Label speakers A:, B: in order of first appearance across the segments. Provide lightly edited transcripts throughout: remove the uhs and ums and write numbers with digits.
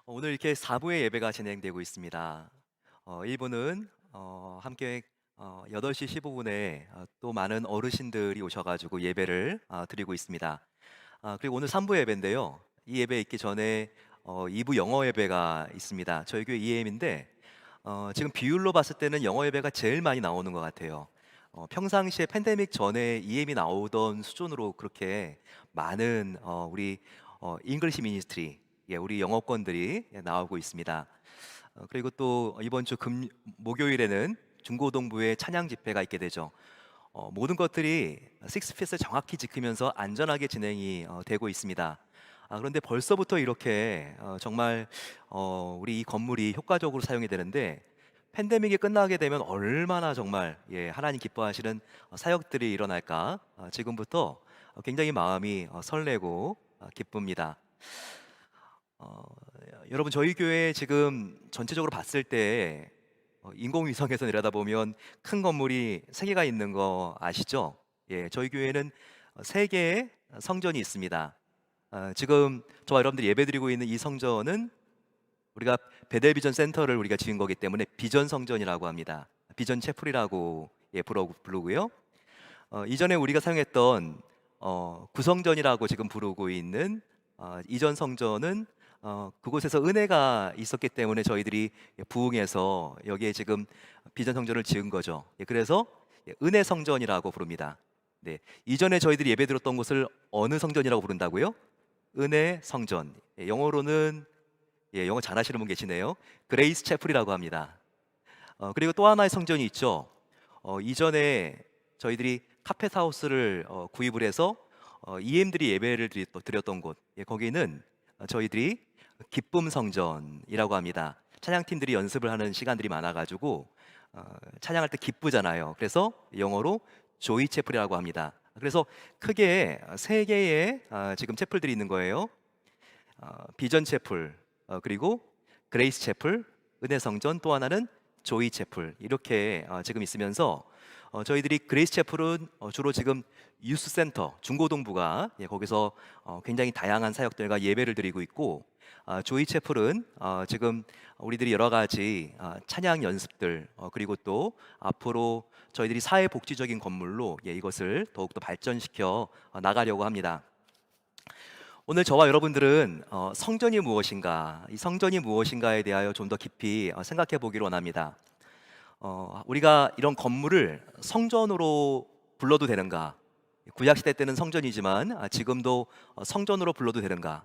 A: 오늘 이렇게 4부의 예배가 진행되고 있습니다. 1부는 함께 8시 15분에 또 많은 어르신들이 오셔가지고 예배를 드리고 있습니다. 그리고 오늘 3부 예배인데요. 이 예배 있기 전에 2부 영어 예배가 있습니다. 저희 교회 EM인데 지금 비율로 봤을 때는 영어 예배가 제일 많이 나오는 것 같아요. 평상시에 팬데믹 전에 EM이 나오던 수준으로 그렇게 많은 우리 잉글리시 미니스트리, 우리 영어권들이 나오고 있습니다. 그리고 또 이번 주 목요일에는 중고동부의 찬양 집회가 있게 되죠. 모든 것들이 식스핏을 정확히 지키면서 안전하게 진행이 되고 있습니다. 그런데 벌써부터 이렇게 정말 우리 이 건물이 효과적으로 사용이 되는데 팬데믹이 끝나게 되면 얼마나 정말 하나님 기뻐하시는 사역들이 일어날까 지금부터 굉장히 마음이 설레고 기쁩니다. 어, 여러분 저희 교회 지금 전체적으로 봤을 때 인공위성에서 내려다보면 큰 건물이 세 개가 있는 거 아시죠? 저희 교회는 세 개의 성전이 있습니다. 지금 저와 여러분들이 예배드리고 있는 이 성전은 우리가 베델비전 센터를 우리가 지은 거기 때문에 비전 성전이라고 합니다. 비전 채플이라고 부르고요. 이전에 우리가 사용했던 구성전이라고 지금 부르고 있는 이전 성전은 그곳에서 은혜가 있었기 때문에 저희들이 부흥해서 여기에 지금 비전 성전을 지은 거죠. 그래서 은혜 성전이라고 부릅니다. 네, 이전에 저희들이 예배드렸던 곳을 어느 성전이라고 부른다고요? 은혜 성전. 영어로는 영어 잘하시는 분 계시네요. 그레이스 채플이라고 합니다. 그리고 또 하나의 성전이 있죠. 이전에 저희들이 카펫 하우스를 구입을 해서 EM들이 예배를 드렸던 곳, 거기는 저희들이 기쁨 성전이라고 합니다. 찬양팀들이 연습을 하는 시간들이 많아가지고 찬양할 때 기쁘잖아요. 그래서 영어로 조이 채플이라고 합니다. 그래서 크게 세 개의 지금 채플들이 있는 거예요. 비전 채플, 그리고 그레이스 채플, 은혜 성전, 또 하나는 조이 채플 이렇게 지금 있으면서 저희들이 그레이스 채플은 주로 지금 유스 센터 중고동부가 거기서 굉장히 다양한 사역들과 예배를 드리고 있고 조이 채플은 지금 우리들이 여러 가지 찬양 연습들 그리고 또 앞으로 저희들이 사회복지적인 건물로 이것을 더욱더 발전시켜 나가려고 합니다. 오늘 저와 여러분들은 성전이 무엇인가, 이 성전이 무엇인가에 대하여 좀 더 깊이 생각해 보기를 원합니다. 우리가 이런 건물을 성전으로 불러도 되는가? 구약 시대 때는 성전이지만 지금도 성전으로 불러도 되는가?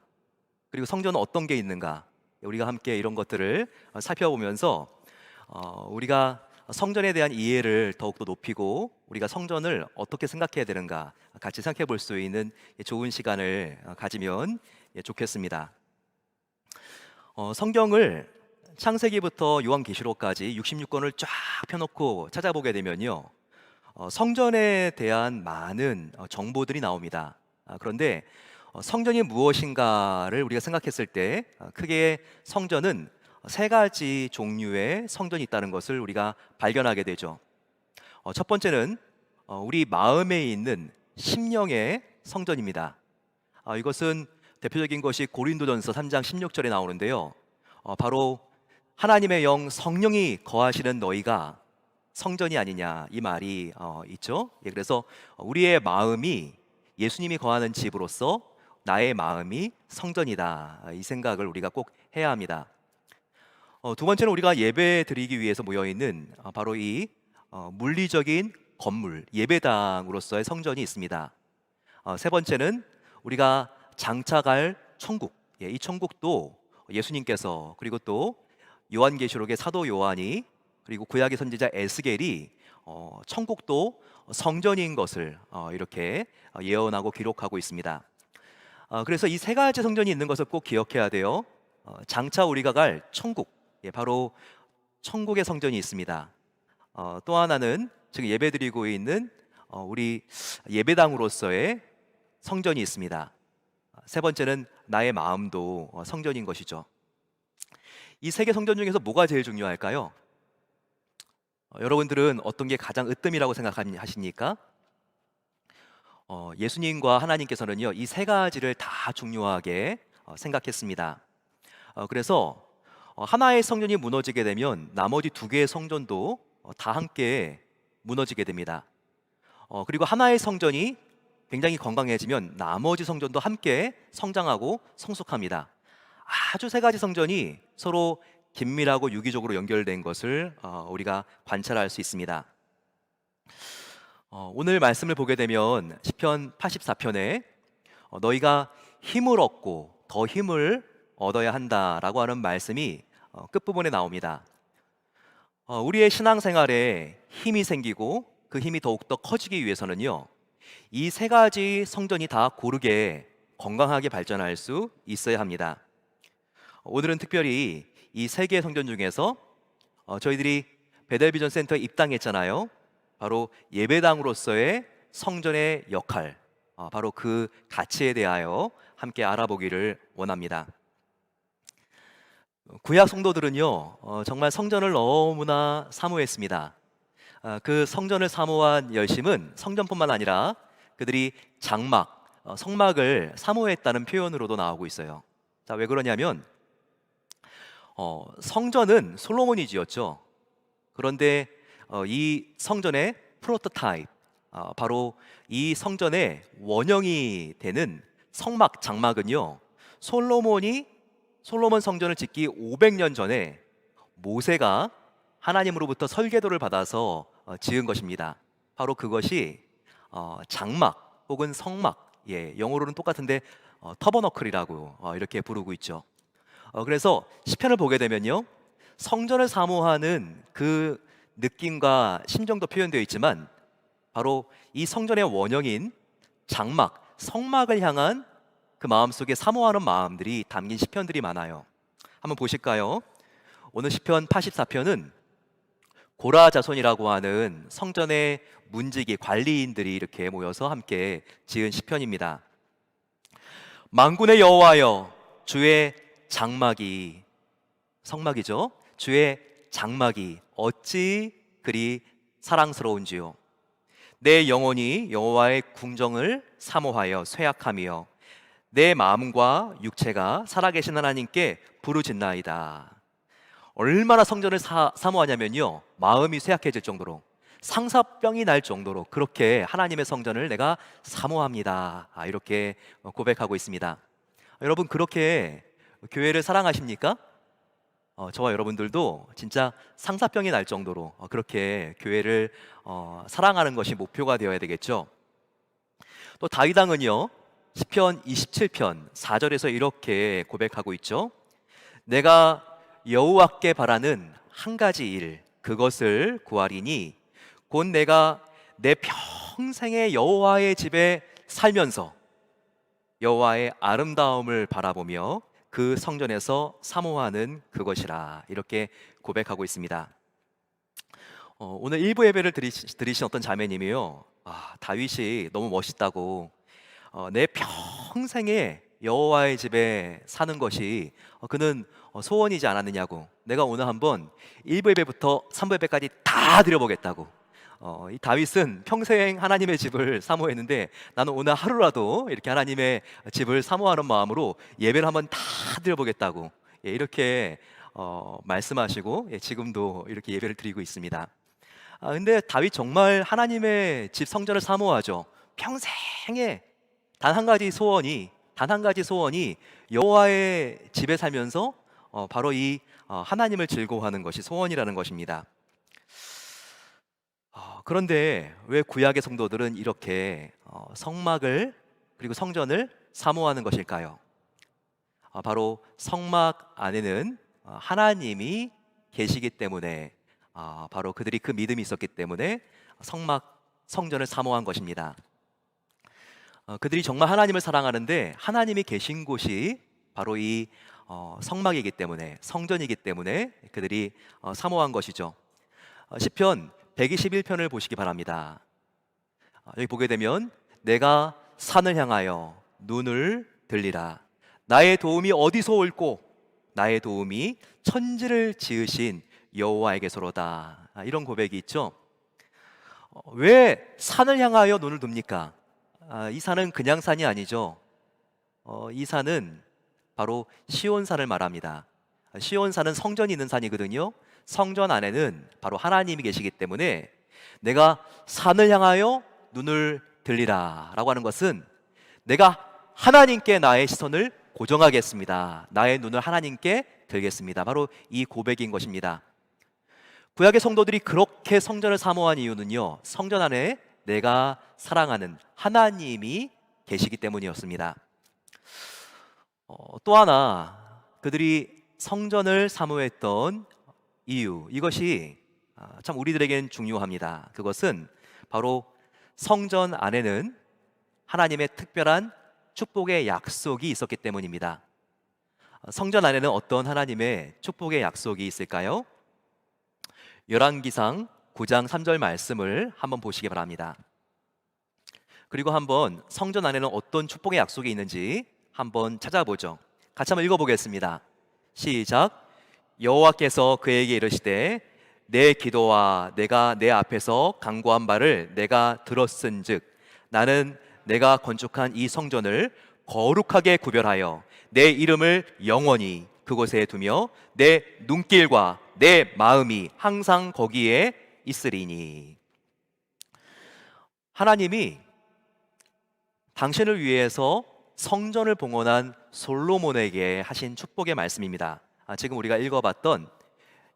A: 그리고 성전은 어떤 게 있는가? 우리가 함께 이런 것들을 살펴보면서 우리가 성전에 대한 이해를 더욱더 높이고 우리가 성전을 어떻게 생각해야 되는가 같이 생각해 볼 수 있는 좋은 시간을 가지면 좋겠습니다. 성경을 창세기부터 요한계시록까지 66권을 쫙 펴놓고 찾아보게 되면요, 성전에 대한 많은 정보들이 나옵니다. 그런데 성전이 무엇인가를 우리가 생각했을 때 크게 성전은 세 가지 종류의 성전이 있다는 것을 우리가 발견하게 되죠. 첫 번째는 우리 마음에 있는 심령의 성전입니다. 이것은 대표적인 것이 고린도전서 3장 16절에 나오는데요. 바로 하나님의 영 성령이 거하시는 너희가 성전이 아니냐 이 말이 있죠. 그래서 우리의 마음이 예수님이 거하는 집으로서 나의 마음이 성전이다. 이 생각을 우리가 꼭 해야 합니다. 두 번째는 우리가 예배 드리기 위해서 모여 있는 바로 이 물리적인 건물 예배당으로서의 성전이 있습니다. 세 번째는 우리가 장차갈 천국, 이 천국도 예수님께서 그리고 또 요한계시록의 사도 요한이 그리고 구약의 선지자 에스겔이 천국도 성전인 것을 이렇게 예언하고 기록하고 있습니다. 그래서 이 세 가지 성전이 있는 것을 꼭 기억해야 돼요. 장차 우리가 갈 천국, 바로 천국의 성전이 있습니다. 또 하나는 지금 예배드리고 있는 우리 예배당으로서의 성전이 있습니다. 세 번째는 나의 마음도 성전인 것이죠. 이 세 개 성전 중에서 뭐가 제일 중요할까요? 여러분들은 어떤 게 가장 으뜸이라고 생각하십니까? 예수님과 하나님께서는요, 이 세 가지를 다 중요하게 생각했습니다. 그래서 하나의 성전이 무너지게 되면 나머지 두 개의 성전도 다 함께 무너지게 됩니다. 그리고 하나의 성전이 굉장히 건강해지면 나머지 성전도 함께 성장하고 성숙합니다. 아주 세 가지 성전이 서로 긴밀하고 유기적으로 연결된 것을 우리가 관찰할 수 있습니다. 오늘 말씀을 보게 되면 시편 84편에 너희가 힘을 얻고 더 힘을 얻어야 한다라고 하는 말씀이 끝부분에 나옵니다. 우리의 신앙생활에 힘이 생기고 그 힘이 더욱더 커지기 위해서는요, 이 세 가지 성전이 다 고르게 건강하게 발전할 수 있어야 합니다. 오늘은 특별히 이 세 개의 성전 중에서 저희들이 베델비전 센터에 입당했잖아요. 바로 예배당으로서의 성전의 역할, 바로 그 가치에 대하여 함께 알아보기를 원합니다. 구약 성도들은요, 정말 성전을 너무나 사모했습니다. 그 성전을 사모한 열심은 성전뿐만 아니라 그들이 장막, 성막을 사모했다는 표현으로도 나오고 있어요. 자, 왜 그러냐면 성전은 솔로몬이 지었죠. 그런데 이 성전의 프로토타입, 바로 이 성전의 원형이 되는 성막, 장막은요, 솔로몬 성전을 짓기 500년 전에 모세가 하나님으로부터 설계도를 받아서 지은 것입니다. 바로 그것이 장막 혹은 성막, 영어로는 똑같은데 터버너클이라고 이렇게 부르고 있죠. 그래서 시편을 보게 되면요, 성전을 사모하는 그 느낌과 심정도 표현되어 있지만 바로 이 성전의 원형인 장막, 성막을 향한 그 마음속에 사모하는 마음들이 담긴 시편들이 많아요. 한번 보실까요? 오늘 시편 84편은 고라 자손이라고 하는 성전의 문지기 관리인들이 이렇게 모여서 함께 지은 시편입니다. 만군의 여호와여, 주의 장막이, 성막이죠, 주의 장막이 어찌 그리 사랑스러운지요. 내 영혼이 여호와의 궁정을 사모하여 쇠약하며 내 마음과 육체가 살아계신 하나님께 부르짖나이다. 얼마나 성전을 사모하냐면요, 마음이 쇠약해질 정도로, 상사병이 날 정도로 그렇게 하나님의 성전을 내가 사모합니다. 이렇게 고백하고 있습니다. 여러분, 그렇게 교회를 사랑하십니까? 저와 여러분들도 진짜 상사병이 날 정도로 그렇게 교회를 사랑하는 것이 목표가 되어야 되겠죠. 또 다윗왕은요, 시편 27편 4절에서 이렇게 고백하고 있죠. 내가 여호와께 바라는 한 가지 일, 그것을 구하리니 곧 내가 내 평생의 여호와의 집에 살면서 여호와의 아름다움을 바라보며 그 성전에서 사모하는 그것이라, 이렇게 고백하고 있습니다. 오늘 일부 예배를 드리신 어떤 자매님이요, 다윗이 너무 멋있다고, 내 평생에 여호와의 집에 사는 것이 그는 소원이지 않았느냐고, 내가 오늘 한번 1부 예배부터 3부 예배까지 다 드려보겠다고. 이 다윗은 평생 하나님의 집을 사모했는데 나는 오늘 하루라도 이렇게 하나님의 집을 사모하는 마음으로 예배를 한번 다 드려보겠다고, 이렇게 말씀하시고, 지금도 이렇게 예배를 드리고 있습니다. 근데 다윗 정말 하나님의 집 성전을 사모하죠. 평생에 단 한 가지 소원이 여호와의 집에 살면서 바로 이 하나님을 즐거워하는 것이 소원이라는 것입니다. 그런데 왜 구약의 성도들은 이렇게 성막을 그리고 성전을 사모하는 것일까요? 바로 성막 안에는 하나님이 계시기 때문에, 바로 그들이 그 믿음이 있었기 때문에 성전을 사모한 것입니다. 그들이 정말 하나님을 사랑하는데 하나님이 계신 곳이 바로 이 성막이기 때문에, 성전이기 때문에 그들이 사모한 것이죠. 시편 121편을 보시기 바랍니다. 여기 보게 되면 내가 산을 향하여 눈을 들리라. 나의 도움이 어디서 올꼬? 나의 도움이 천지를 지으신 여호와에게서로다. 이런 고백이 있죠. 왜 산을 향하여 눈을 둡니까? 이 산은 그냥 산이 아니죠. 이 산은 바로 시온산을 말합니다. 시온산은 성전이 있는 산이거든요. 성전 안에는 바로 하나님이 계시기 때문에 내가 산을 향하여 눈을 들리라 라고 하는 것은 내가 하나님께 나의 시선을 고정하겠습니다. 나의 눈을 하나님께 들겠습니다. 바로 이 고백인 것입니다. 구약의 성도들이 그렇게 성전을 사모한 이유는요, 성전 안에 내가 사랑하는 하나님이 계시기 때문이었습니다. 또 하나 그들이 성전을 사모했던 이유, 이것이 참 우리들에겐 중요합니다. 그것은 바로 성전 안에는 하나님의 특별한 축복의 약속이 있었기 때문입니다. 성전 안에는 어떤 하나님의 축복의 약속이 있을까요? 열왕기상 9장 3절 말씀을 한번 보시기 바랍니다. 그리고 한번 성전 안에는 어떤 축복의 약속이 있는지 한번 찾아보죠. 같이 한번 읽어보겠습니다. 시작. 여호와께서 그에게 이르시되 내 기도와 내가 내 앞에서 간구한 바를 내가 들었은즉 나는 내가 건축한 이 성전을 거룩하게 구별하여 내 이름을 영원히 그곳에 두며 내 눈길과 내 마음이 항상 거기에 있으리니. 하나님이 당신을 위해서 성전을 봉헌한 솔로몬에게 하신 축복의 말씀입니다. 지금 우리가 읽어봤던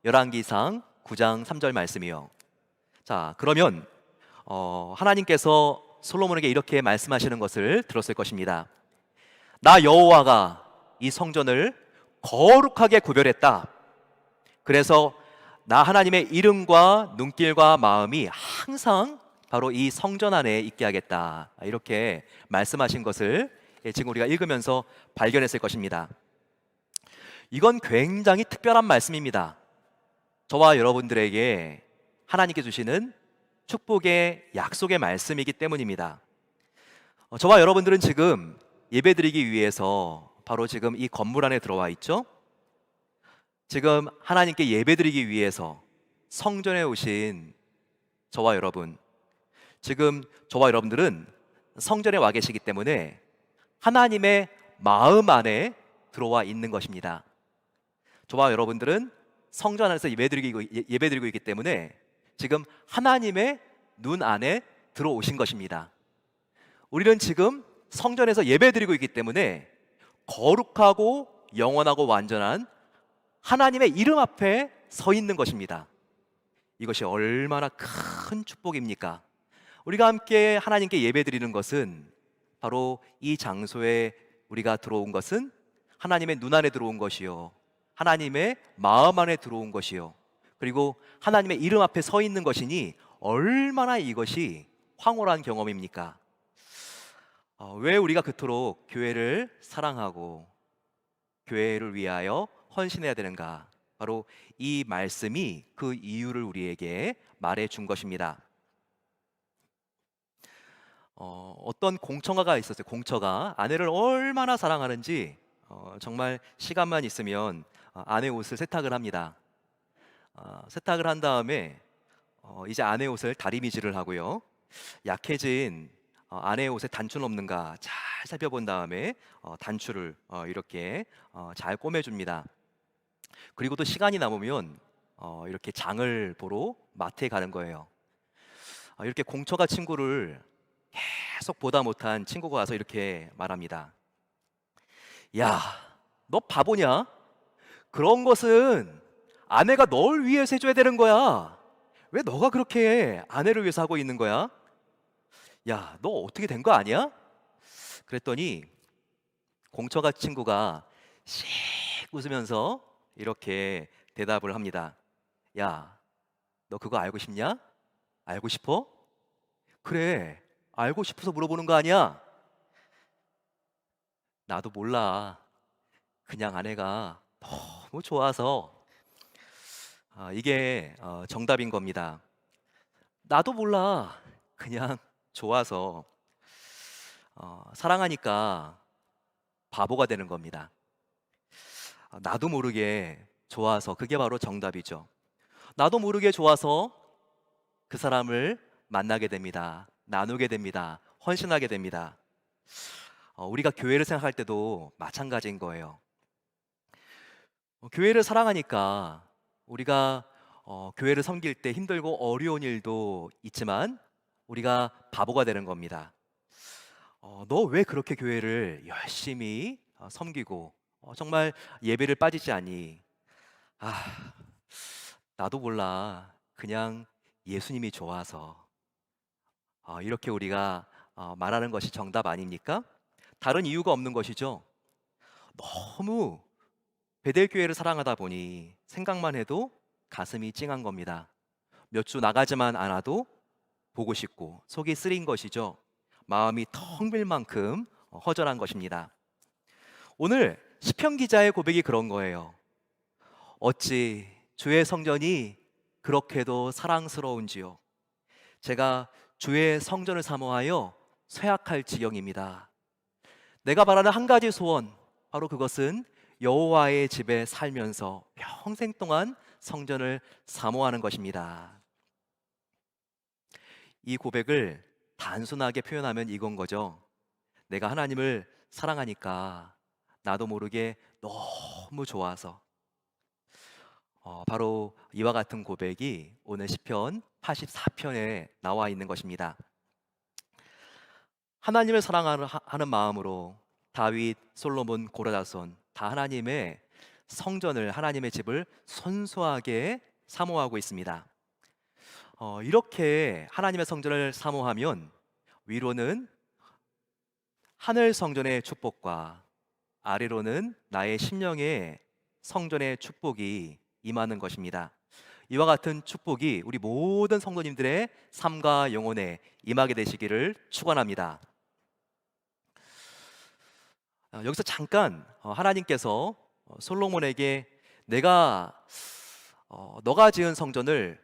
A: 열왕기상 9장 3절 말씀이요. 자, 그러면 하나님께서 솔로몬에게 이렇게 말씀하시는 것을 들었을 것입니다. 나 여호와가 이 성전을 거룩하게 구별했다. 그래서 나 하나님의 이름과 눈길과 마음이 항상 바로 이 성전 안에 있게 하겠다. 이렇게 말씀하신 것을 지금 우리가 읽으면서 발견했을 것입니다. 이건 굉장히 특별한 말씀입니다. 저와 여러분들에게 하나님께 주시는 축복의 약속의 말씀이기 때문입니다. 저와 여러분들은 지금 예배드리기 위해서 바로 지금 이 건물 안에 들어와 있죠. 지금 하나님께 예배드리기 위해서 성전에 오신 저와 여러분, 지금 저와 여러분들은 성전에 와 계시기 때문에 하나님의 마음 안에 들어와 있는 것입니다. 저와 여러분들은 성전 안에서 예배드리고 있기 때문에 지금 하나님의 눈 안에 들어오신 것입니다. 우리는 지금 성전에서 예배드리고 있기 때문에 거룩하고 영원하고 완전한 하나님의 이름 앞에 서 있는 것입니다. 이것이 얼마나 큰 축복입니까? 우리가 함께 하나님께 예배드리는 것은 바로 이 장소에 우리가 들어온 것은 하나님의 눈 안에 들어온 것이요, 하나님의 마음 안에 들어온 것이요, 그리고 하나님의 이름 앞에 서 있는 것이니 얼마나 이것이 황홀한 경험입니까? 왜 우리가 그토록 교회를 사랑하고 교회를 위하여 헌신해야 되는가? 바로 이 말씀이 그 이유를 우리에게 말해 준 것입니다. 어떤 공처가가 있었어요. 공처가 아내를 얼마나 사랑하는지 정말 시간만 있으면 아내 옷을 세탁을 합니다. 세탁을 한 다음에 이제 아내 옷을 다리미질을 하고요, 약해진 아내의 옷에 단추는 없는가 잘 살펴본 다음에 단추를 이렇게 잘 꼬매줍니다. 그리고 또 시간이 남으면 이렇게 장을 보러 마트에 가는 거예요. 이렇게 공처가 친구를 계속 보다 못한 친구가 와서 이렇게 말합니다. 야, 너 바보냐? 그런 것은 아내가 널 위해서 해줘야 되는 거야. 왜 너가 그렇게 아내를 위해서 하고 있는 거야? 야, 너 어떻게 된 거 아니야? 그랬더니 공처가 친구가 씩 웃으면서 이렇게 대답을 합니다. 야, 너 그거 알고 싶냐? 알고 싶어? 그래, 알고 싶어서 물어보는 거 아니야? 나도 몰라. 그냥 아내가 너무 좋아서. 이게 정답인 겁니다. 나도 몰라. 그냥 좋아서. 사랑하니까 바보가 되는 겁니다. 나도 모르게 좋아서, 그게 바로 정답이죠. 나도 모르게 좋아서 그 사람을 만나게 됩니다. 나누게 됩니다. 헌신하게 됩니다. 우리가 교회를 생각할 때도 마찬가지인 거예요. 교회를 사랑하니까 우리가 교회를 섬길 때 힘들고 어려운 일도 있지만 우리가 바보가 되는 겁니다. 너 왜 그렇게 교회를 열심히 섬기고 정말 예배를 빠지지 않니? 아, 나도 몰라. 그냥 예수님이 좋아서. 이렇게 우리가 말하는 것이 정답 아닙니까? 다른 이유가 없는 것이죠. 너무 베델교회를 사랑하다 보니 생각만 해도 가슴이 찡한 겁니다. 몇 주 나가지만 않아도 보고 싶고 속이 쓰린 것이죠. 마음이 텅 빌 만큼 허전한 것입니다. 오늘 시편 기자의 고백이 그런 거예요. 어찌 주의 성전이 그렇게도 사랑스러운지요. 제가 주의 성전을 사모하여 쇠약할 지경입니다. 내가 바라는 한 가지 소원, 바로 그것은 여호와의 집에 살면서 평생 동안 성전을 사모하는 것입니다. 이 고백을 단순하게 표현하면 이건 거죠. 내가 하나님을 사랑하니까 나도 모르게 너무 좋아서. 바로 이와 같은 고백이 오늘 시편 84편에 나와 있는 것입니다. 하나님을 사랑하는 마음으로 다윗, 솔로몬, 고라다손 다 하나님의 성전을, 하나님의 집을 순수하게 사모하고 있습니다. 이렇게 하나님의 성전을 사모하면 위로는 하늘 성전의 축복과 아래로는 나의 심령의 성전의 축복이 임하는 것입니다. 이와 같은 축복이 우리 모든 성도님들의 삶과 영혼에 임하게 되시기를 축원합니다. 여기서 잠깐 하나님께서 솔로몬에게 내가 너가 지은 성전을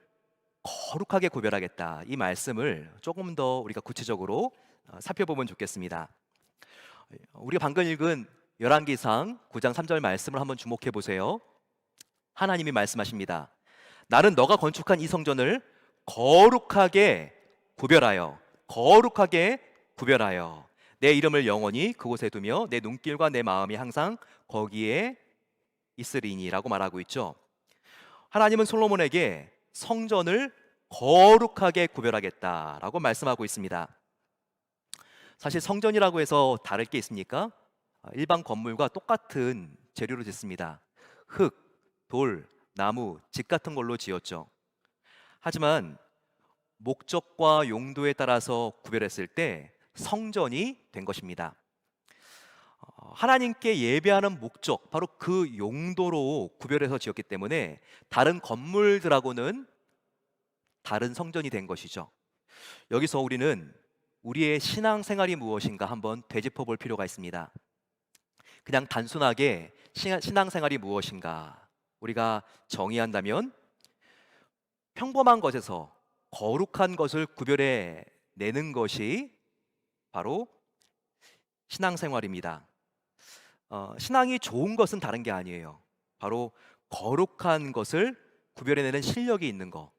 A: 거룩하게 구별하겠다, 이 말씀을 조금 더 우리가 구체적으로 살펴보면 좋겠습니다. 우리가 방금 읽은 열왕기상 9장 3절 말씀을 한번 주목해 보세요. 하나님이 말씀하십니다. 나는 너가 건축한 이 성전을 거룩하게 구별하여 내 이름을 영원히 그곳에 두며 내 눈길과 내 마음이 항상 거기에 있으리니라고 말하고 있죠. 하나님은 솔로몬에게 성전을 거룩하게 구별하겠다라고 말씀하고 있습니다. 사실 성전이라고 해서 다를 게 있습니까? 일반 건물과 똑같은 재료로 짓습니다. 흙, 돌, 나무, 집 같은 걸로 지었죠. 하지만 목적과 용도에 따라서 구별했을 때 성전이 된 것입니다. 하나님께 예배하는 목적, 바로 그 용도로 구별해서 지었기 때문에 다른 건물들하고는 다른 성전이 된 것이죠. 여기서 우리는 우리의 신앙생활이 무엇인가 한번 되짚어 볼 필요가 있습니다. 그냥 단순하게 신앙생활이 무엇인가 우리가 정의한다면 평범한 것에서 거룩한 것을 구별해 내는 것이 바로 신앙생활입니다. 신앙이 좋은 것은 다른 게 아니에요. 바로 거룩한 것을 구별해내는 실력이 있는 것,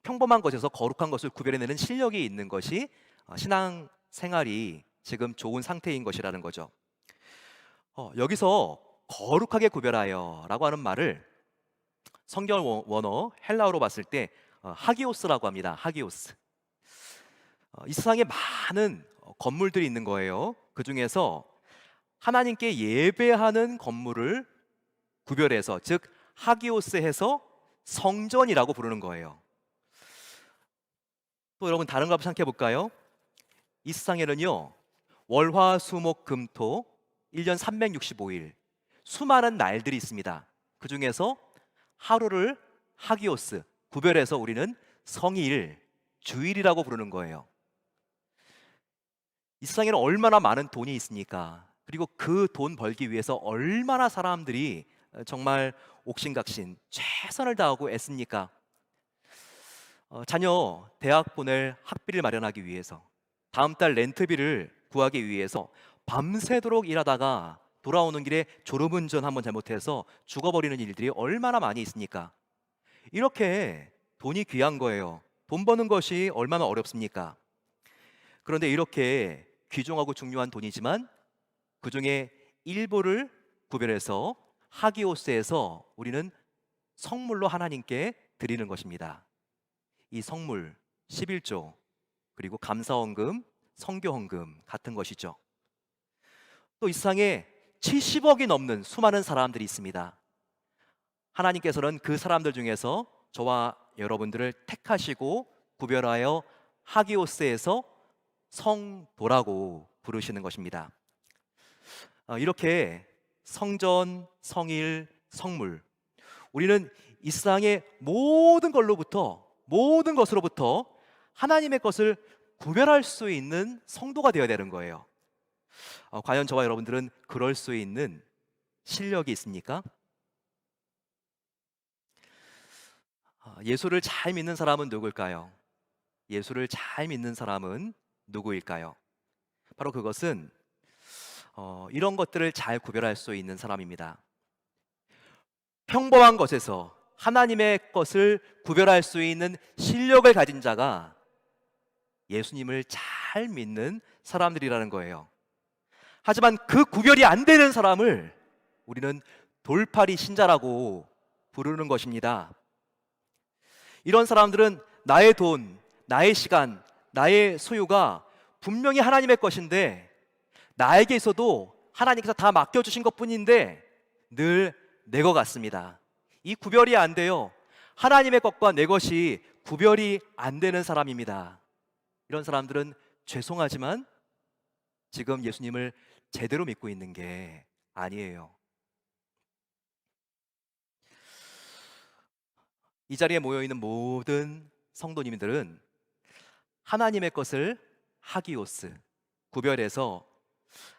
A: 평범한 것에서 거룩한 것을 구별해내는 실력이 있는 것이 신앙생활이 지금 좋은 상태인 것이라는 거죠. 여기서 거룩하게 구별하여 라고 하는 말을 성경 원어 헬라어로 봤을 때 하기오스라고 합니다. 하기오스. 이 세상에 많은 건물들이 있는 거예요. 그 중에서 하나님께 예배하는 건물을 구별해서, 즉 하기오스해서 성전이라고 부르는 거예요. 또 여러분 다른 거 한번 생각해 볼까요? 이 세상에는요 월화수목금토 1년 365일 수많은 날들이 있습니다. 그 중에서 하루를 하기오스, 구별해서 우리는 성일, 주일이라고 부르는 거예요. 이 세상에는 얼마나 많은 돈이 있습니까? 그리고 그 돈 벌기 위해서 얼마나 사람들이 정말 옥신각신 최선을 다하고 애씁니까? 자녀 대학 보낼 학비를 마련하기 위해서, 다음 달 렌트비를 구하기 위해서 밤새도록 일하다가 돌아오는 길에 졸음운전 한번 잘못해서 죽어버리는 일들이 얼마나 많이 있습니까? 이렇게 돈이 귀한 거예요. 돈 버는 것이 얼마나 어렵습니까? 그런데 이렇게 귀중하고 중요한 돈이지만 그 중에 일부를 구별해서 하기오스에서 우리는 성물로 하나님께 드리는 것입니다. 이 성물 11조 그리고 감사헌금, 성교헌금 같은 것이죠. 또 이 세상에 70억이 넘는 수많은 사람들이 있습니다. 하나님께서는 그 사람들 중에서 저와 여러분들을 택하시고 구별하여 하기오스에서 성도라고 부르시는 것입니다. 이렇게 성전, 성일, 성물, 우리는 이 세상의 모든 것으로부터 하나님의 것을 구별할 수 있는 성도가 되어야 되는 거예요. 과연 저와 여러분들은 그럴 수 있는 실력이 있습니까? 예수를 잘 믿는 사람은 누구일까요? 예수를 잘 믿는 사람은 누구일까요? 바로 그것은 이런 것들을 잘 구별할 수 있는 사람입니다. 평범한 것에서 하나님의 것을 구별할 수 있는 실력을 가진 자가 예수님을 잘 믿는 사람들이라는 거예요. 하지만 그 구별이 안 되는 사람을 우리는 돌팔이 신자라고 부르는 것입니다. 이런 사람들은 나의 돈, 나의 시간, 나의 소유가 분명히 하나님의 것인데 나에게 있어도 하나님께서 다 맡겨주신 것뿐인데 늘 내 것 같습니다. 이 구별이 안 돼요. 하나님의 것과 내 것이 구별이 안 되는 사람입니다. 이런 사람들은 죄송하지만 지금 예수님을 제대로 믿고 있는 게 아니에요. 이 자리에 모여있는 모든 성도님들은 하나님의 것을 하기오스, 구별해서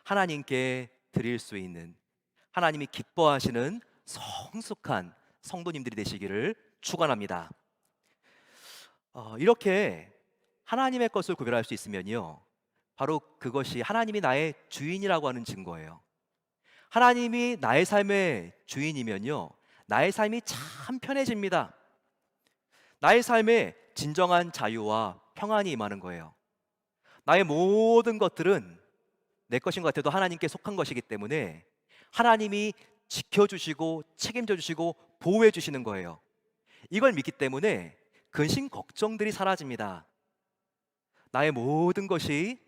A: 하나님께 드릴 수 있는, 하나님이 기뻐하시는 성숙한 성도님들이 되시기를 축원합니다. 이렇게 하나님의 것을 구별할 수 있으면요, 바로 그것이 하나님이 나의 주인이라고 하는 증거예요. 하나님이 나의 삶의 주인이면요, 나의 삶이 참 편해집니다. 나의 삶에 진정한 자유와 평안이 임하는 거예요. 나의 모든 것들은 내 것인 것 같아도 하나님께 속한 것이기 때문에 하나님이 지켜주시고 책임져 주시고 보호해 주시는 거예요. 이걸 믿기 때문에 근심 걱정들이 사라집니다. 나의 모든 것이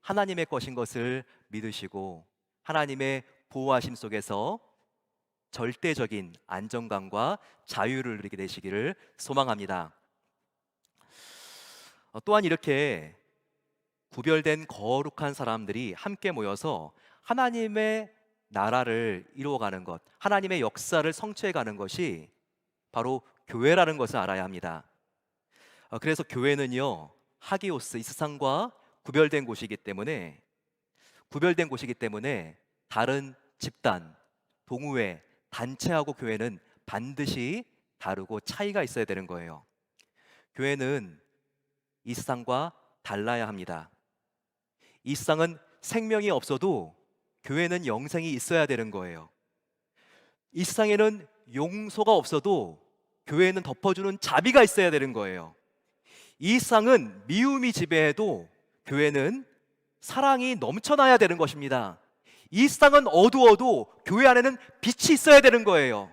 A: 하나님의 것인 것을 믿으시고 하나님의 보호하심 속에서 절대적인 안정감과 자유를 누리게 되시기를 소망합니다. 또한 이렇게 구별된 거룩한 사람들이 함께 모여서 하나님의 나라를 이루어가는 것, 하나님의 역사를 성취해가는 것이 바로 교회라는 것을 알아야 합니다. 그래서 교회는요, 하기오스, 이 세상과 구별된 곳이기 때문에 다른 집단, 동호회, 단체하고 교회는 반드시 다르고 차이가 있어야 되는 거예요. 교회는 이 세상과 달라야 합니다. 이 세상은 생명이 없어도 교회는 영생이 있어야 되는 거예요. 이 세상에는 용서가 없어도 교회는 덮어주는 자비가 있어야 되는 거예요. 이 세상은 미움이 지배해도 교회는 사랑이 넘쳐나야 되는 것입니다. 이 세상은 어두워도 교회 안에는 빛이 있어야 되는 거예요.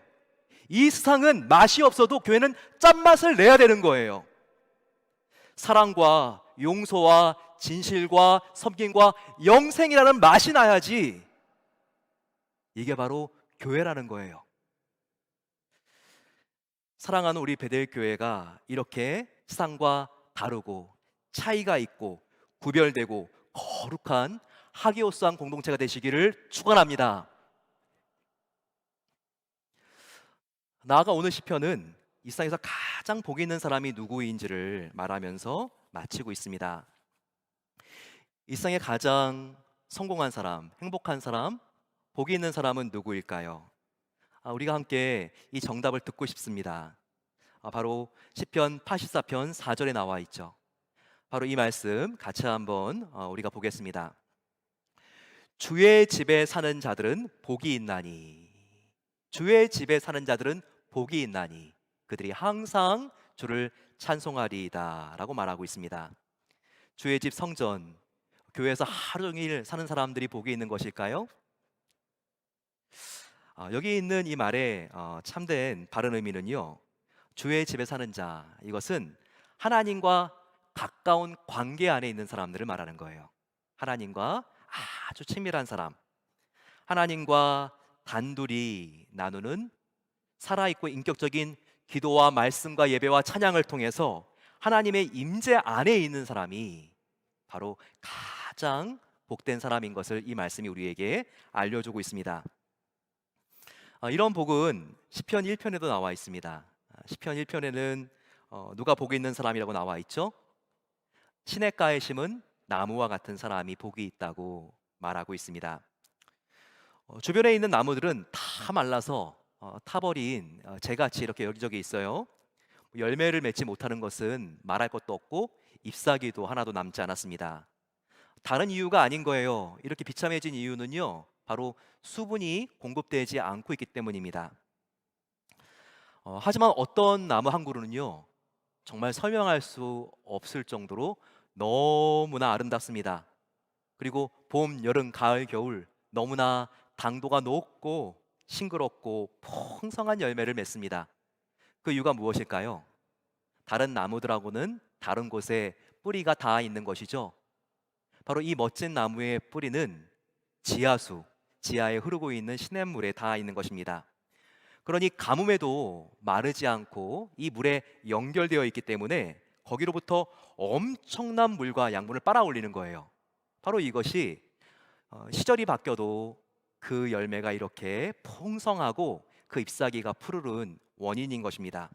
A: 이 세상은 맛이 없어도 교회는 짠맛을 내야 되는 거예요. 사랑과 용서와 진실과 섬김과 영생이라는 맛이 나야지 이게 바로 교회라는 거예요. 사랑하는 우리 베델 교회가 이렇게 세상과 다르고 차이가 있고 구별되고 거룩한 하기오스한 공동체가 되시기를 축원합니다. 나아가 오늘 시편은 이 세상에서 가장 복이 있는 사람이 누구인지를 말하면서 마치고 있습니다. 이 세상에 가장 성공한 사람, 행복한 사람, 복이 있는 사람은 누구일까요? 우리가 함께 이 정답을 듣고 싶습니다. 바로 시편 84편 4절에 나와 있죠. 바로 이 말씀 같이 한번 우리가 보겠습니다. 주의 집에 사는 자들은 복이 있나니, 주의 집에 사는 자들은 복이 있나니 그들이 항상 주를 찬송하리이다 라고 말하고 있습니다. 주의 집 성전, 교회에서 하루 종일 사는 사람들이 복이 있는 것일까요? 여기 있는 이 말의 참된 바른 의미는요. 주의 집에 사는 자, 이것은 하나님과 가까운 관계 안에 있는 사람들을 말하는 거예요. 하나님과 아주 친밀한 사람, 하나님과 단둘이 나누는 살아있고 인격적인 기도와 말씀과 예배와 찬양을 통해서 하나님의 임재 안에 있는 사람이 바로 가장 복된 사람인 것을 이 말씀이 우리에게 알려주고 있습니다. 이런 복은 시편 1편에도 나와 있습니다. 시편 1편에는 누가 복이 있는 사람이라고 나와 있죠? 시냇가에 심은 나무와 같은 사람이 복이 있다고 말하고 있습니다. 주변에 있는 나무들은 다 말라서 타버린 재같이 이렇게 여기저기 있어요. 열매를 맺지 못하는 것은 말할 것도 없고 잎사귀도 하나도 남지 않았습니다. 다른 이유가 아닌 거예요. 이렇게 비참해진 이유는요, 바로 수분이 공급되지 않고 있기 때문입니다. 하지만 어떤 나무 한 그루는요, 정말 설명할 수 없을 정도로 너무나 아름답습니다. 그리고 봄, 여름, 가을, 겨울 너무나 당도가 높고 싱그럽고 풍성한 열매를 맺습니다. 그 이유가 무엇일까요? 다른 나무들하고는 다른 곳에 뿌리가 닿아 있는 것이죠. 바로 이 멋진 나무의 뿌리는 지하수, 지하에 흐르고 있는 시냇물에 닿아 있는 것입니다. 그러니 가뭄에도 마르지 않고 이 물에 연결되어 있기 때문에 거기로부터 엄청난 물과 양분을 빨아올리는 거예요. 바로 이것이 시절이 바뀌어도 그 열매가 이렇게 풍성하고 그 잎사귀가 푸르른 원인인 것입니다.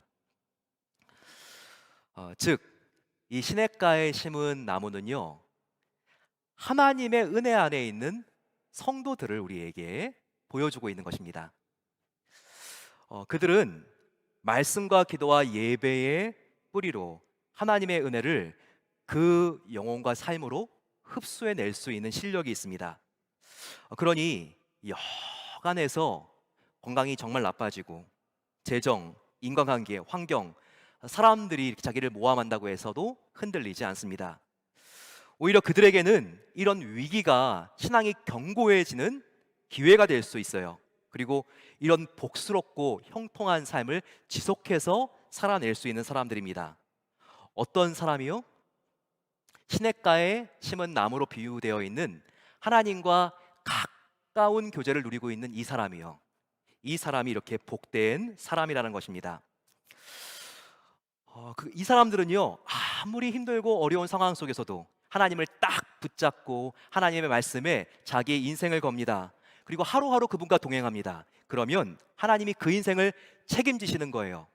A: 즉, 이 시냇가에 심은 나무는요, 하나님의 은혜 안에 있는 성도들을 우리에게 보여주고 있는 것입니다. 그들은 말씀과 기도와 예배의 뿌리로 하나님의 은혜를 그 영혼과 삶으로 흡수해낼 수 있는 실력이 있습니다. 그러니 여간해서 건강이 정말 나빠지고 재정, 인간관계, 환경, 사람들이 자기를 모함한다고 해서도 흔들리지 않습니다. 오히려 그들에게는 이런 위기가 신앙이 견고해지는 기회가 될 수 있어요. 그리고 이런 복스럽고 형통한 삶을 지속해서 살아낼 수 있는 사람들입니다. 어떤 사람이요? 시냇가에 심은 나무로 비유되어 있는 하나님과 가까운 교제를 누리고 있는 이 사람이요. 이 사람이 이렇게 복된 사람이라는 것입니다. 이 사람들은요, 아무리 힘들고 어려운 상황 속에서도 하나님을 딱 붙잡고 하나님의 말씀에 자기의 인생을 겁니다. 그리고 하루하루 그분과 동행합니다. 그러면 하나님이 그 인생을 책임지시는 거예요.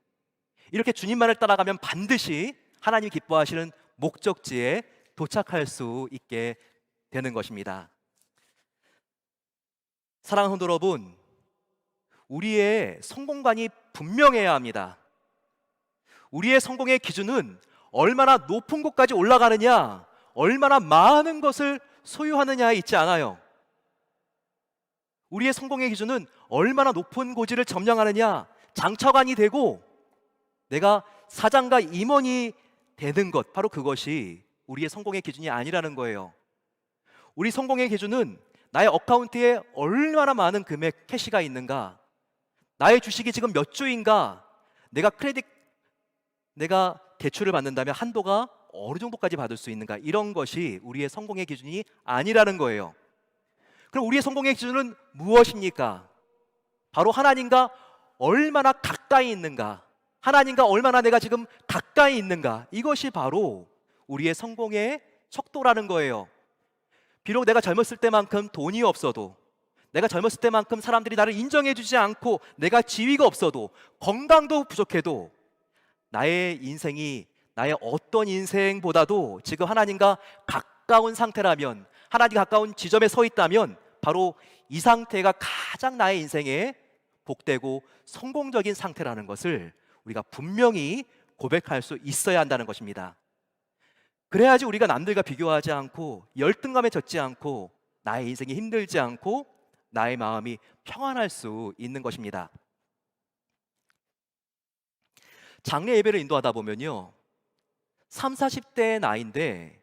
A: 이렇게 주님만을 따라가면 반드시 하나님이 기뻐하시는 목적지에 도착할 수 있게 되는 것입니다. 사랑하는 성도 여러분, 우리의 성공관이 분명해야 합니다. 우리의 성공의 기준은 얼마나 높은 곳까지 올라가느냐, 얼마나 많은 것을 소유하느냐에 있지 않아요. 우리의 성공의 기준은 얼마나 높은 고지를 점령하느냐, 장차관이 되고 내가 사장과 임원이 되는 것, 바로 그것이 우리의 성공의 기준이 아니라는 거예요. 우리 성공의 기준은 나의 어카운트에 얼마나 많은 금액 캐시가 있는가, 나의 주식이 지금 몇 주인가, 내가 대출을 받는다면 한도가 어느 정도까지 받을 수 있는가, 이런 것이 우리의 성공의 기준이 아니라는 거예요. 그럼 우리의 성공의 기준은 무엇입니까? 바로 하나님과 얼마나 가까이 있는가, 하나님과 얼마나 내가 지금 가까이 있는가, 이것이 바로 우리의 성공의 척도라는 거예요. 비록 내가 젊었을 때만큼 돈이 없어도, 내가 젊었을 때만큼 사람들이 나를 인정해 주지 않고, 내가 지위가 없어도, 건강도 부족해도, 나의 인생이 나의 어떤 인생보다도 지금 하나님과 가까운 상태라면, 하나님 가까운 지점에 서 있다면 바로 이 상태가 가장 나의 인생에 복되고 성공적인 상태라는 것을 우리가 분명히 고백할 수 있어야 한다는 것입니다. 그래야지 우리가 남들과 비교하지 않고 열등감에 젖지 않고 나의 인생이 힘들지 않고 나의 마음이 평안할 수 있는 것입니다. 장례 예배를 인도하다 보면요, 30, 40대의 나이인데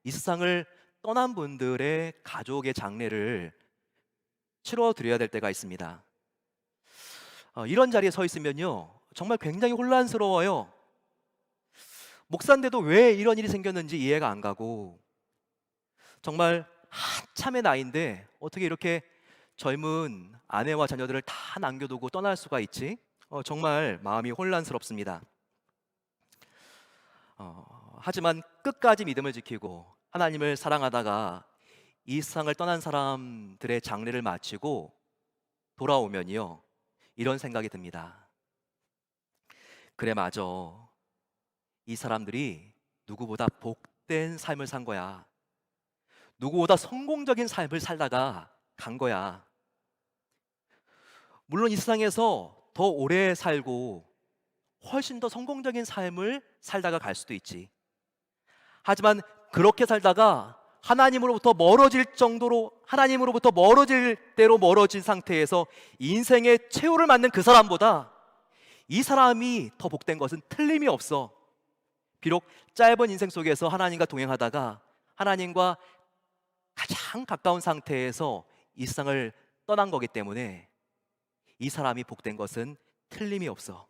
A: 이 세상을 떠난 분들의 가족의 장례를 치러드려야 될 때가 있습니다. 이런 자리에 서 있으면요, 정말 굉장히 혼란스러워요. 목사인데도 왜 이런 일이 생겼는지 이해가 안 가고, 정말 한참의 나이인데 어떻게 이렇게 젊은 아내와 자녀들을 다 남겨두고 떠날 수가 있지? 정말 마음이 혼란스럽습니다. 하지만 끝까지 믿음을 지키고 하나님을 사랑하다가 이 세상을 떠난 사람들의 장례를 마치고 돌아오면요, 이런 생각이 듭니다. 그래, 맞아. 이 사람들이 누구보다 복된 삶을 산 거야. 누구보다 성공적인 삶을 살다가 간 거야. 물론 이 세상에서 더 오래 살고 훨씬 더 성공적인 삶을 살다가 갈 수도 있지. 하지만 그렇게 살다가 하나님으로부터 멀어질 대로 멀어진 상태에서 인생의 최후를 맞는 그 사람보다 이 사람이 더 복된 것은 틀림이 없어. 비록 짧은 인생 속에서 하나님과 동행하다가 하나님과 가장 가까운 상태에서 이 세상을 떠난 거기 때문에 이 사람이 복된 것은 틀림이 없어.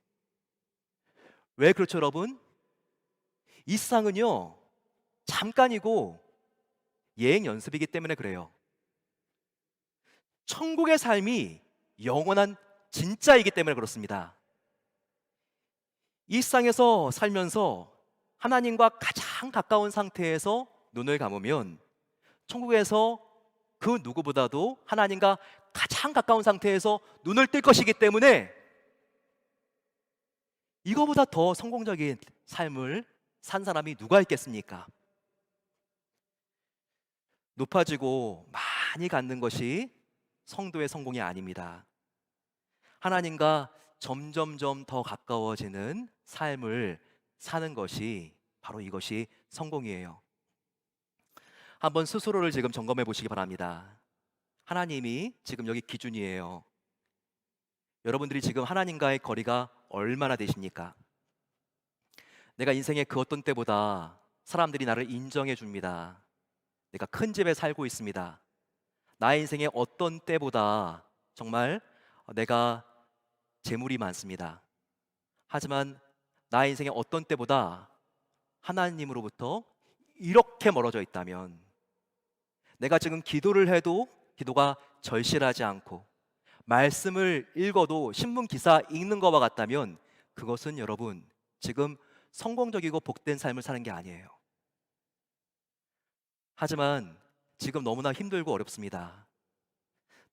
A: 왜 그렇죠, 여러분? 이 세상은요, 잠깐이고 예행 연습이기 때문에 그래요. 천국의 삶이 영원한 진짜이기 때문에 그렇습니다. 이 세상에서 살면서 하나님과 가장 가까운 상태에서 눈을 감으면 천국에서 그 누구보다도 하나님과 가장 가까운 상태에서 눈을 뜰 것이기 때문에 이거보다 더 성공적인 삶을 산 사람이 누가 있겠습니까? 높아지고 많이 갖는 것이 성도의 성공이 아닙니다. 하나님과 점점점 더 가까워지는 삶을 사는 것이 바로 이것이 성공이에요. 한번 스스로를 지금 점검해 보시기 바랍니다. 하나님이 지금 여기 기준이에요. 여러분들이 지금 하나님과의 거리가 얼마나 되십니까? 내가 인생의 그 어떤 때보다 사람들이 나를 인정해 줍니다. 내가 큰 집에 살고 있습니다. 나의 인생의 어떤 때보다 정말 내가 재물이 많습니다. 하지만 나의 인생의 어떤 때보다 하나님으로부터 이렇게 멀어져 있다면, 내가 지금 기도를 해도 기도가 절실하지 않고 말씀을 읽어도 신문 기사 읽는 것과 같다면 그것은 여러분 지금 성공적이고 복된 삶을 사는 게 아니에요. 하지만 지금 너무나 힘들고 어렵습니다.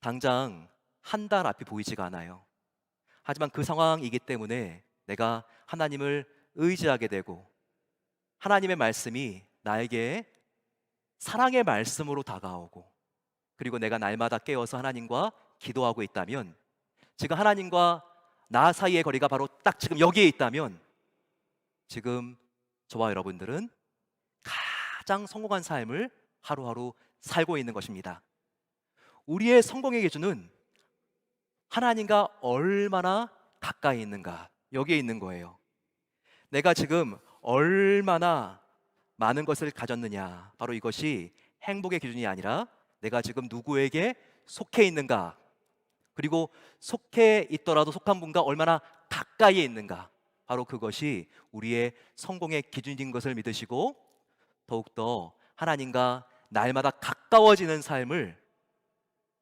A: 당장 한 달 앞이 보이지가 않아요. 하지만 그 상황이기 때문에 내가 하나님을 의지하게 되고 하나님의 말씀이 나에게 사랑의 말씀으로 다가오고, 그리고 내가 날마다 깨어서 하나님과 기도하고 있다면, 지금 하나님과 나 사이의 거리가 바로 딱 지금 여기에 있다면 지금 저와 여러분들은 가장 성공한 삶을 하루하루 살고 있는 것입니다. 우리의 성공의 기준은 하나님과 얼마나 가까이 있는가, 여기에 있는 거예요. 내가 지금 얼마나 많은 것을 가졌느냐, 바로 이것이 행복의 기준이 아니라 내가 지금 누구에게 속해 있는가, 그리고 속해 있더라도 속한 분과 얼마나 가까이에 있는가, 바로 그것이 우리의 성공의 기준인 것을 믿으시고 더욱더 하나님과 날마다 가까워지는 삶을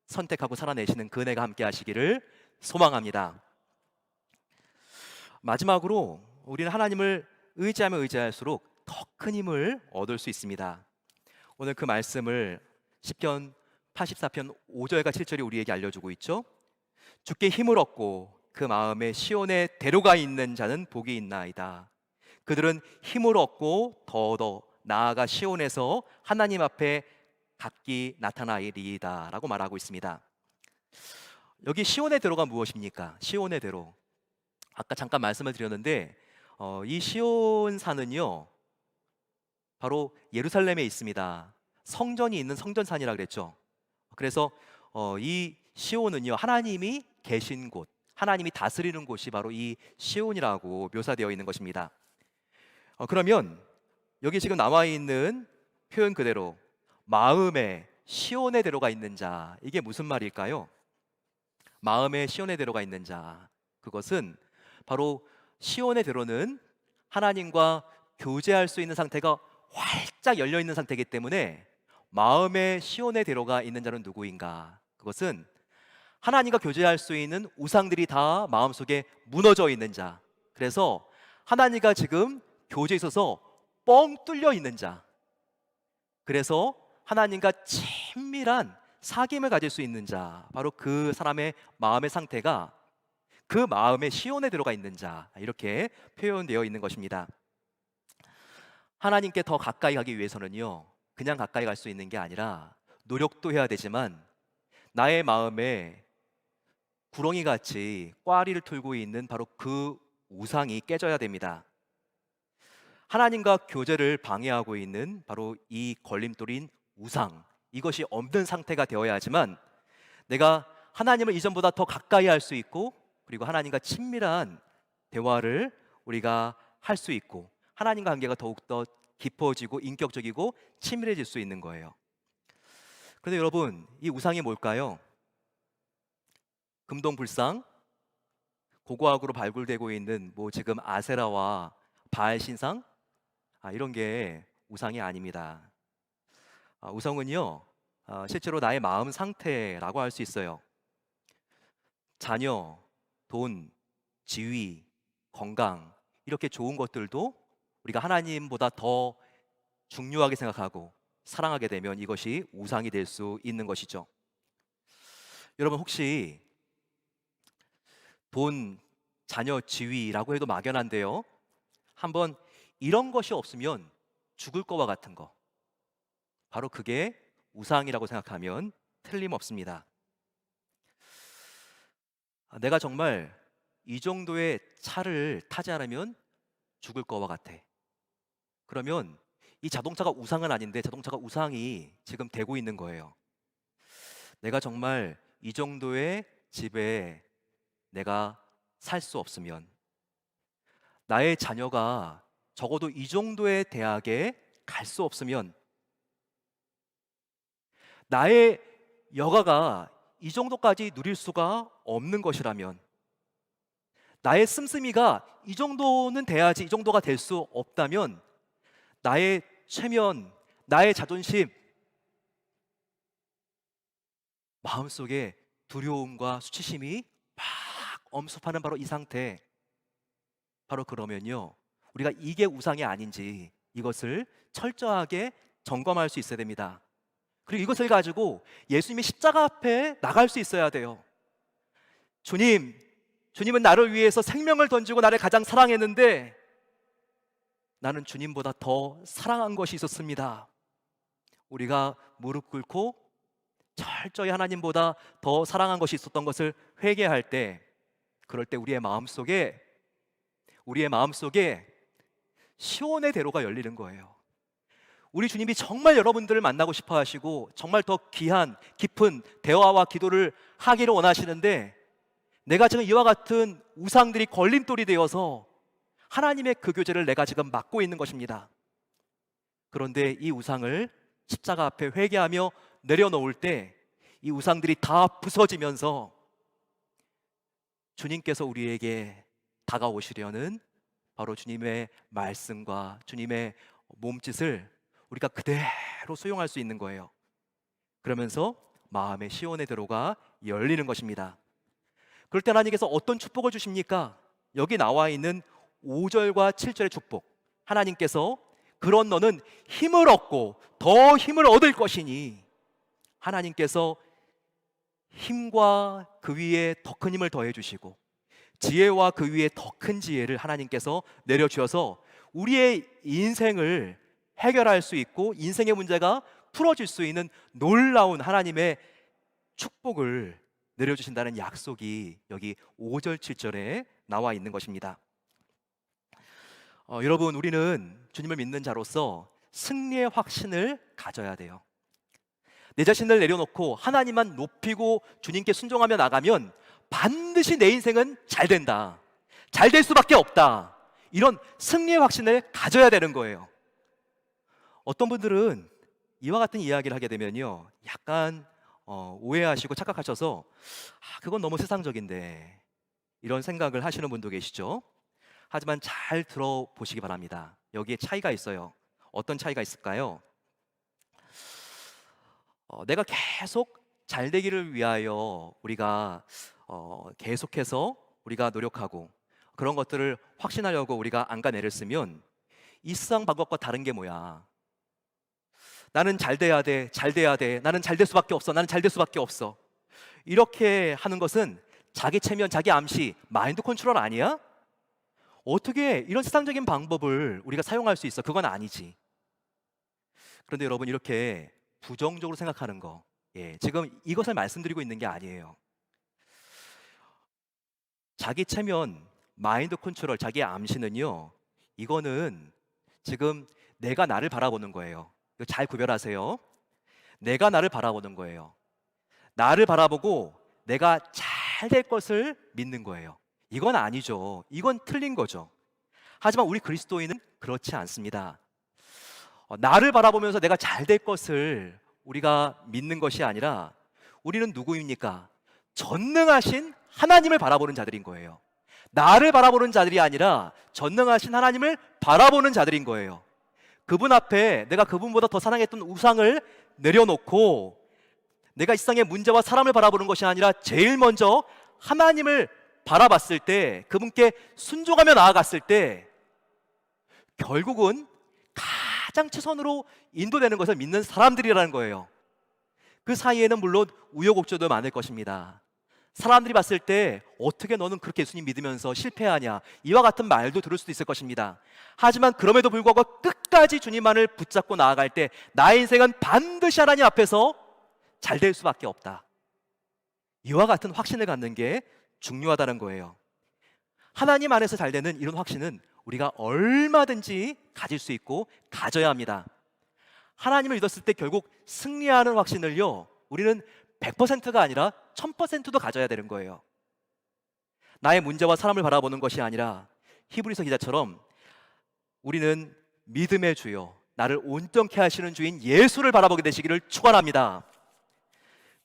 A: 선택하고 살아내시는 그 은혜가 함께 하시기를 소망합니다. 마지막으로 우리는 하나님을 의지하면 의지할수록 더 큰 힘을 얻을 수 있습니다. 오늘 그 말씀을 시편 84편 5절과 7절이 우리에게 알려주고 있죠. 주께 힘을 얻고 그 마음에 시온의 대로가 있는 자는 복이 있나이다. 그들은 힘을 얻고 더더 나아가 시온에서 하나님 앞에 각기 나타나리이다 라고 말하고 있습니다. 여기 시온의 대로가 무엇입니까? 시온의 대로, 아까 잠깐 말씀을 드렸는데 이 시온산은요 바로 예루살렘에 있습니다. 성전이 있는 성전산이라 그랬죠. 그래서 이 시온은요 하나님이 계신 곳, 하나님이 다스리는 곳이 바로 이 시온이라고 묘사되어 있는 것입니다. 그러면 여기 지금 나와 있는 표현 그대로 마음에 시온의 대로가 있는 자, 이게 무슨 말일까요? 마음에 시온의 대로가 있는 자, 그것은 바로 시온의 대로는 하나님과 교제할 수 있는 상태가 활짝 열려 있는 상태이기 때문에 마음에 시온의 대로가 있는 자는 누구인가? 그것은 하나님과 교제할 수 있는 우상들이 다 마음속에 무너져 있는 자. 그래서 하나님과 지금 교제에 있어서 뻥 뚫려 있는 자. 그래서 하나님과 친밀한 사귐을 가질 수 있는 자, 바로 그 사람의 마음의 상태가 그 마음에 시온에 들어가 있는 자, 이렇게 표현되어 있는 것입니다. 하나님께 더 가까이 가기 위해서는요, 그냥 가까이 갈 수 있는 게 아니라 노력도 해야 되지만 나의 마음에 구렁이같이 꽈리를 틀고 있는 바로 그 우상이 깨져야 됩니다. 하나님과 교제를 방해하고 있는 바로 이 걸림돌인 우상, 이것이 없는 상태가 되어야지만 내가 하나님을 이전보다 더 가까이 할 수 있고, 그리고 하나님과 친밀한 대화를 우리가 할 수 있고, 하나님과 관계가 더욱더 깊어지고 인격적이고 친밀해질 수 있는 거예요. 그런데 여러분, 이 우상이 뭘까요? 금동불상, 고고학으로 발굴되고 있는 지금 아세라와 바알 신상, 이런 게 우상이 아닙니다. 우상은요, 실제로 나의 마음 상태라고 할 수 있어요. 자녀, 돈, 지위, 건강, 이렇게 좋은 것들도 우리가 하나님보다 더 중요하게 생각하고 사랑하게 되면 이것이 우상이 될 수 있는 것이죠. 여러분, 혹시 돈, 자녀, 지위라고 해도 막연한데요, 한번 이런 것이 없으면 죽을 거와 같은 거, 바로 그게 우상이라고 생각하면 틀림없습니다. 내가 정말 이 정도의 차를 타지 않으면 죽을 거와 같아. 그러면 이 자동차가 우상은 아닌데 자동차가 우상이 지금 되고 있는 거예요. 내가 정말 이 정도의 집에 내가 살 수 없으면, 나의 자녀가 적어도 이 정도의 대학에 갈 수 없으면, 나의 여가가 이 정도까지 누릴 수가 없는 것이라면, 나의 씀씀이가 이 정도는 돼야지 이 정도가 될 수 없다면, 나의 체면, 나의 자존심, 마음속에 두려움과 수치심이 막 엄습하는 바로 이 상태, 바로 그러면요, 우리가 이게 우상이 아닌지 이것을 철저하게 점검할 수 있어야 됩니다. 그리고 이것을 가지고 예수님이 십자가 앞에 나갈 수 있어야 돼요. 주님은 나를 위해서 생명을 던지고 나를 가장 사랑했는데 나는 주님보다 더 사랑한 것이 있었습니다. 우리가 무릎 꿇고 철저히 하나님보다 더 사랑한 것이 있었던 것을 회개할 때, 그럴 때 우리의 마음속에 시온의 대로가 열리는 거예요. 우리 주님이 정말 여러분들을 만나고 싶어 하시고 정말 더 귀한 깊은 대화와 기도를 하기를 원하시는데, 내가 지금 이와 같은 우상들이 걸림돌이 되어서 하나님의 그 교제를 내가 지금 막고 있는 것입니다. 그런데 이 우상을 십자가 앞에 회개하며 내려놓을 때 이 우상들이 다 부서지면서 주님께서 우리에게 다가오시려는 바로 주님의 말씀과 주님의 몸짓을 우리가 그대로 수용할 수 있는 거예요. 그러면서 마음의 시온의 대로가 열리는 것입니다. 그럴 때 하나님께서 어떤 축복을 주십니까? 여기 나와 있는 5절과 7절의 축복, 하나님께서 그런 너는 힘을 얻고 더 힘을 얻을 것이니, 하나님께서 힘과 그 위에 더 큰 힘을 더해 주시고 지혜와 그 위에 더 큰 지혜를 하나님께서 내려주셔서 우리의 인생을 해결할 수 있고 인생의 문제가 풀어질 수 있는 놀라운 하나님의 축복을 내려주신다는 약속이 여기 5절 7절에 나와 있는 것입니다. 여러분, 우리는 주님을 믿는 자로서 승리의 확신을 가져야 돼요. 내 자신을 내려놓고 하나님만 높이고 주님께 순종하며 나가면 반드시 내 인생은 잘 된다, 잘 될 수밖에 없다, 이런 승리의 확신을 가져야 되는 거예요. 어떤 분들은 이와 같은 이야기를 하게 되면요, 약간 오해하시고 착각하셔서 그건 너무 세상적인데, 이런 생각을 하시는 분도 계시죠. 하지만 잘 들어보시기 바랍니다. 여기에 차이가 있어요. 어떤 차이가 있을까요? 내가 계속 잘 되기를 위하여 우리가 계속해서 우리가 노력하고 그런 것들을 확신하려고 우리가 안간애를 쓰면 이 세상 방법과 다른 게 뭐야? 나는 잘 돼야 돼, 잘 돼야 돼. 나는 잘 될 수밖에 없어. 나는 잘 될 수밖에 없어. 이렇게 하는 것은 자기 체면, 자기 암시, 마인드 컨트롤 아니야? 어떻게 이런 세상적인 방법을 우리가 사용할 수 있어? 그건 아니지. 그런데 여러분, 이렇게 부정적으로 생각하는 거, 지금 이것을 말씀드리고 있는 게 아니에요. 자기 체면, 마인드 컨트롤, 자기 암시는요, 이거는 지금 내가 나를 바라보는 거예요. 이거 잘 구별하세요. 내가 나를 바라보는 거예요. 나를 바라보고 내가 잘 될 것을 믿는 거예요. 이건 아니죠. 이건 틀린 거죠. 하지만 우리 그리스도인은 그렇지 않습니다. 나를 바라보면서 내가 잘 될 것을 우리가 믿는 것이 아니라 우리는 누구입니까? 전능하신 하나님을 바라보는 자들인 거예요. 나를 바라보는 자들이 아니라 전능하신 하나님을 바라보는 자들인 거예요. 그분 앞에 내가 그분보다 더 사랑했던 우상을 내려놓고 내가 이 세상의 문제와 사람을 바라보는 것이 아니라 제일 먼저 하나님을 바라봤을 때, 그분께 순종하며 나아갔을 때 결국은 가장 최선으로 인도되는 것을 믿는 사람들이라는 거예요. 그 사이에는 물론 우여곡절도 많을 것입니다. 사람들이 봤을 때 어떻게 너는 그렇게 예수님 믿으면서 실패하냐, 이와 같은 말도 들을 수도 있을 것입니다. 하지만 그럼에도 불구하고 끝까지 주님만을 붙잡고 나아갈 때 나의 인생은 반드시 하나님 앞에서 잘 될 수밖에 없다. 이와 같은 확신을 갖는 게 중요하다는 거예요. 하나님 안에서 잘 되는 이런 확신은 우리가 얼마든지 가질 수 있고 가져야 합니다. 하나님을 믿었을 때 결국 승리하는 확신을요, 우리는 100%가 아니라 1000%도 가져야 되는 거예요. 나의 문제와 사람을 바라보는 것이 아니라 히브리서 기자처럼 우리는 믿음의 주요, 나를 온전케 하시는 주인 예수를 바라보게 되시기를 축원합니다.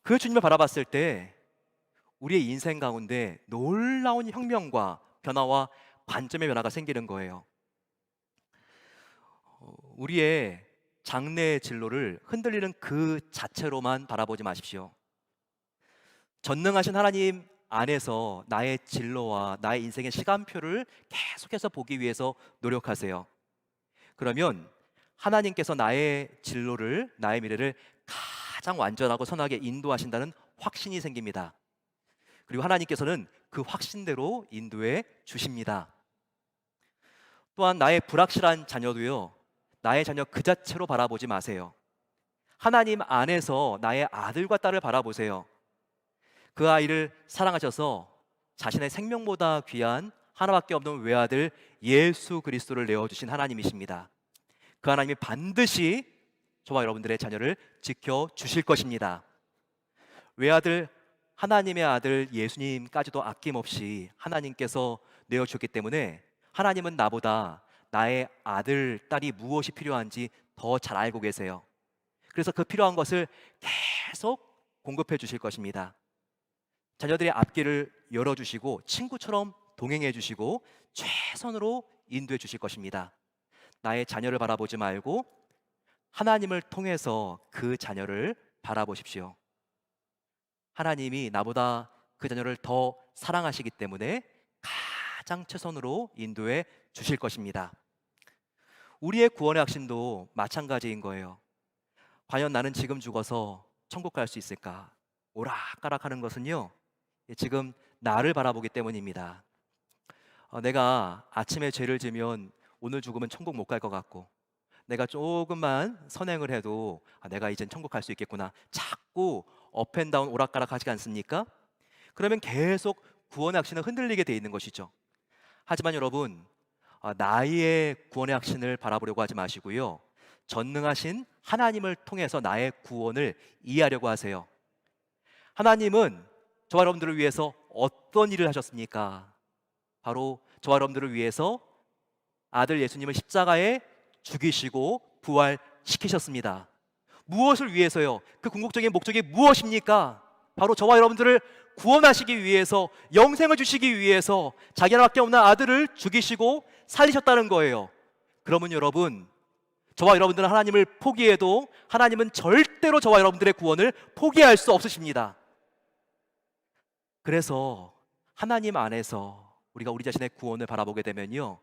A: 그 주님을 바라봤을 때 우리의 인생 가운데 놀라운 혁명과 변화와 관점의 변화가 생기는 거예요. 우리의 장래의 진로를 흔들리는 그 자체로만 바라보지 마십시오. 전능하신 하나님 안에서 나의 진로와 나의 인생의 시간표를 계속해서 보기 위해서 노력하세요. 그러면 하나님께서 나의 진로를, 나의 미래를 가장 완전하고 선하게 인도하신다는 확신이 생깁니다. 그리고 하나님께서는 그 확신대로 인도해 주십니다. 또한 나의 불확실한 자녀도요, 나의 자녀 그 자체로 바라보지 마세요. 하나님 안에서 나의 아들과 딸을 바라보세요. 그 아이를 사랑하셔서 자신의 생명보다 귀한 하나밖에 없는 외아들 예수 그리스도를 내어주신 하나님이십니다. 그 하나님이 반드시 저와 여러분들의 자녀를 지켜주실 것입니다. 외아들, 하나님의 아들 예수님까지도 아낌없이 하나님께서 내어주셨기 때문에 하나님은 나보다 나의 아들, 딸이 무엇이 필요한지 더 잘 알고 계세요. 그래서 그 필요한 것을 계속 공급해 주실 것입니다. 자녀들의 앞길을 열어주시고 친구처럼 동행해 주시고 최선으로 인도해 주실 것입니다. 나의 자녀를 바라보지 말고 하나님을 통해서 그 자녀를 바라보십시오. 하나님이 나보다 그 자녀를 더 사랑하시기 때문에 가장 최선으로 인도해 주실 것입니다. 우리의 구원의 확신도 마찬가지인 거예요. 과연 나는 지금 죽어서 천국 갈 수 있을까? 오락가락하는 것은요, 지금 나를 바라보기 때문입니다. 내가 아침에 죄를 지면 오늘 죽으면 천국 못 갈 것 같고, 내가 조금만 선행을 해도 내가 이젠 천국 갈 수 있겠구나, 자꾸 업앤다운 오락가락 하지 않습니까? 그러면 계속 구원의 확신은 흔들리게 돼 있는 것이죠. 하지만 여러분, 나의 구원의 확신을 바라보려고 하지 마시고요, 전능하신 하나님을 통해서 나의 구원을 이해하려고 하세요. 하나님은 저와 여러분들을 위해서 어떤 일을 하셨습니까? 바로 저와 여러분들을 위해서 아들 예수님을 십자가에 죽이시고 부활시키셨습니다. 무엇을 위해서요? 그 궁극적인 목적이 무엇입니까? 바로 저와 여러분들을 구원하시기 위해서, 영생을 주시기 위해서 자기 하나밖에 없는 아들을 죽이시고 살리셨다는 거예요. 그러면 여러분, 저와 여러분들은 하나님을 포기해도 하나님은 절대로 저와 여러분들의 구원을 포기할 수 없으십니다. 그래서 하나님 안에서 우리가 우리 자신의 구원을 바라보게 되면요,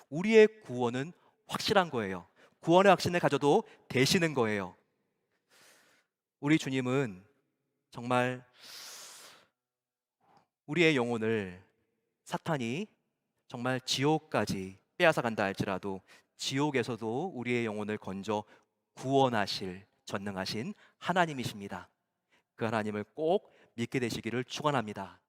A: 우리의 구원은 확실한 거예요. 구원의 확신을 가져도 되시는 거예요. 우리 주님은 정말 우리의 영혼을 사탄이 정말 지옥까지 빼앗아 간다 할지라도 지옥에서도 우리의 영혼을 건져 구원하실 전능하신 하나님이십니다. 그 하나님을 꼭 믿게 되시기를 축원합니다.